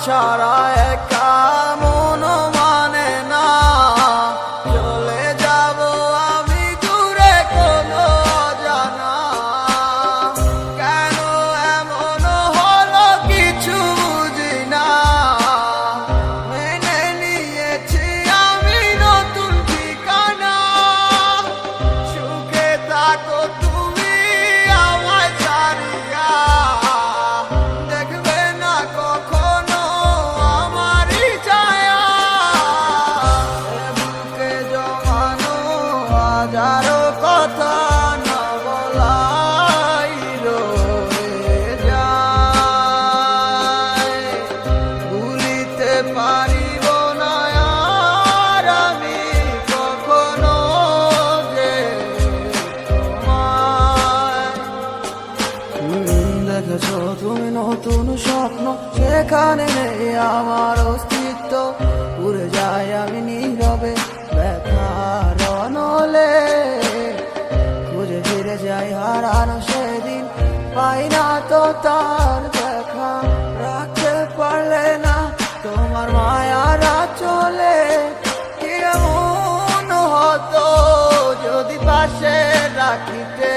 ছাড়া একা মন মানে না। চলে যাব আমি দূরে কোনো অজানা। কেন এমন হলো কিছু বুঝি না। মেনে নিয়েছি আমি নতুন ঠিকানা। সুখে থাকো তুমি আমায় ছাড়িয়া। দেখবে না কখনো আমারই ছায়া। এ বুকে জমানো হাজারো কথা না বলাই রয়ে যায়। ভুলিতে পারিব না আর আমি কখনো যে তোমায়। দেখেছো তুমি নতুন স্বপ্ন, সেখানে নেই আমার অস্তিত্ব। উড়ে যাই আমি নীরবে ব্যথার অনলে। খুঁজে ফিরে যাই হারানো সেদিন, পাই না তো তার দেখা। রাখতে পারলে না তোমার মায়ারা চলে। কি এমন হতো যদি পাশে রাখিতে